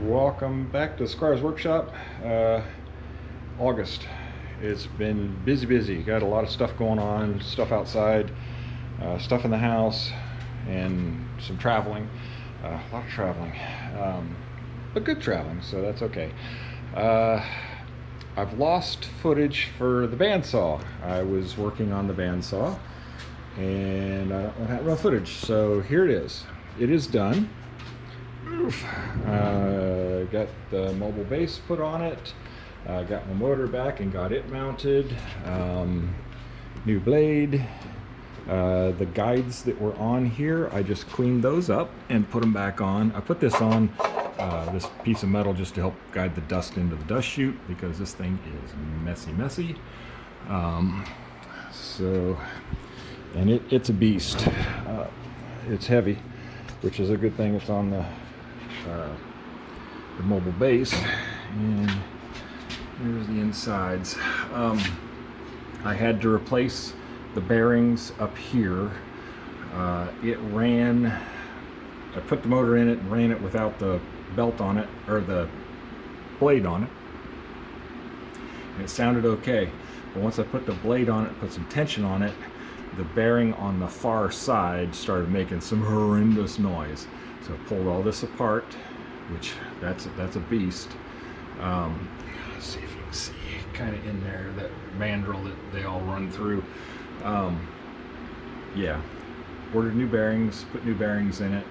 Welcome back to Squire's Workshop. August. It's been busy. Got a lot of stuff going on, stuff outside, stuff in the house, and some traveling. A lot of traveling, but good traveling, so that's okay. I've lost footage for the bandsaw. I was working on the bandsaw, and I don't have no footage, so here it is. It is done. Got the mobile base put on it, got my motor back and got it mounted, new blade, the guides that were on here I just cleaned those up and put them back on. I put this on this piece of metal just to help guide the dust into the dust chute because this thing is messy. And it's a beast. It's heavy, which is a good thing. It's on the mobile base, and here's the insides. I had to replace the bearings up here. It ran, I put the motor in it and ran it without the belt on it, or the blade on it, and it sounded okay. But once I put the blade on it, put some tension on it, the bearing on the far side started making some horrendous noise. So I pulled all this apart, which that's a beast. Let's see if you can see kind of in there that mandrel that they all run through. Yeah, ordered new bearings, put new bearings in it.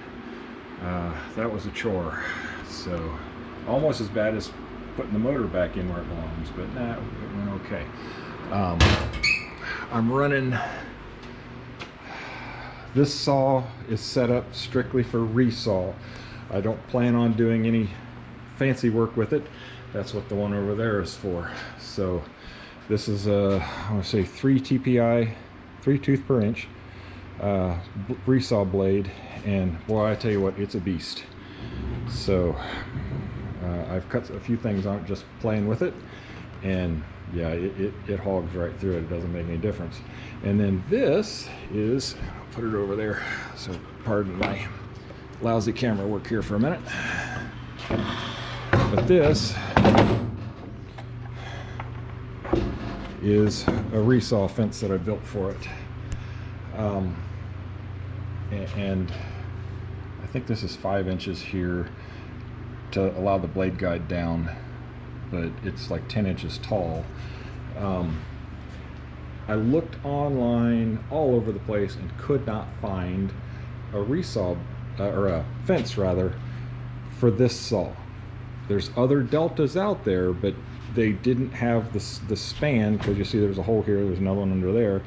That was a chore. So almost as bad as putting the motor back in where it belongs, but nah, it went okay. I'm running. This saw is set up strictly for resaw. I don't plan on doing any fancy work with it. That's what the one over there is for. So this is a, I want to say 3 TPI, 3 tooth per inch resaw blade, and boy, I tell you what, it's a beast. So I've cut a few things on it just playing with it, and yeah, it hogs right through it. It doesn't make any difference. And then this is, I'll put it over there, so pardon my lousy camera work here for a minute. But this is a resaw fence that I built for it. And I think this is 5 inches here to allow the blade guide down, but it's like 10 inches tall. I looked online all over the place and could not find a resaw, or a fence rather, for this saw. There's other deltas out there, but they didn't have the span, because you see there's a hole here, there's another one under there.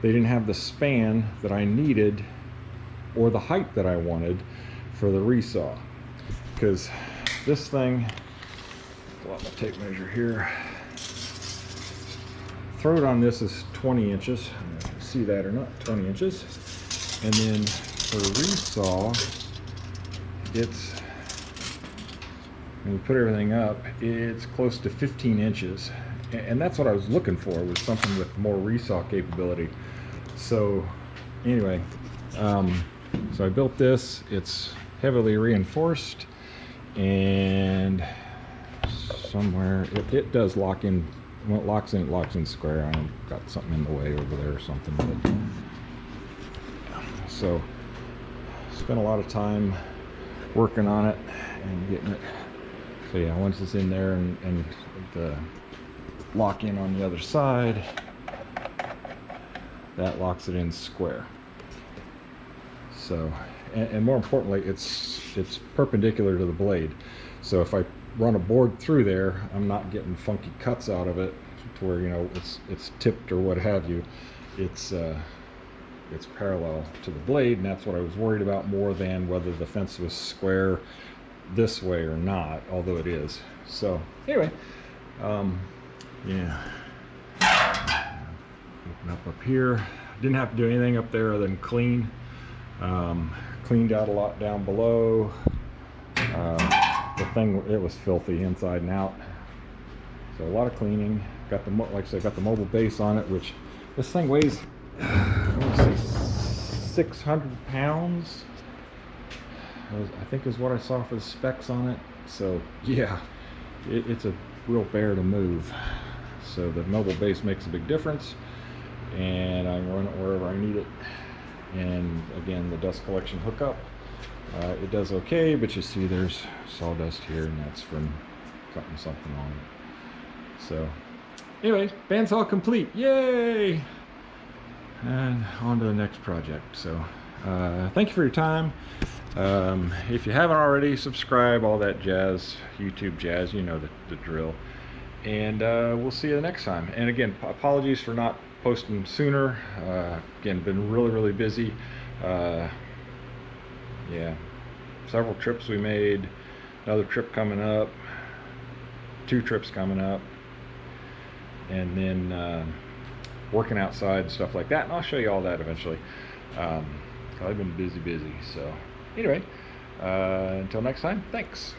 They didn't have the span that I needed or the height that I wanted for the resaw, because this thing, pull out my tape measure here, throat on this is 20 inches. I don't know if you can see that or not, 20 inches. And then for resaw, it's, when you put everything up, it's close to 15 inches. And that's what I was looking for, was something with more resaw capability. So anyway, so I built this. It's heavily reinforced, and somewhere it does lock in. When it locks in square. I got something in the way over there or something. But so spent a lot of time working on it and getting it. So yeah, once it's in there and the lock in on the other side, that locks it in square. So, and more importantly, it's perpendicular to the blade. So if I run a board through there, I'm not getting funky cuts out of it to where, you know, it's tipped or what have you. It's parallel to the blade, and that's what I was worried about more than whether the fence was square this way or not, although it is. So anyway, yeah, open up here. Didn't have to do anything up there other than clean. Cleaned out a lot down below. The thing, it was filthy inside and out, so a lot of cleaning. Got the, like I said, got the mobile base on it, which this thing weighs, I want to say 600 pounds. I think is what I saw for the specs on it. So yeah, it's a real bear to move. So the mobile base makes a big difference, and I can run it wherever I need it. And again, the dust collection hookup, it does okay, but you see there's sawdust here, and that's from cutting something on it. So anyways, bandsaw complete, yay! And on to the next project. So thank you for your time. If you haven't already, subscribe, all that jazz, YouTube jazz, you know the drill. And we'll see you the next time. And again, apologies for not posting sooner. Again, been really busy. Yeah, several trips we made, another trip coming up, 2 trips coming up, and then working outside and stuff like that. And I'll show you all that eventually. I've been busy. So anyway, until next time, thanks.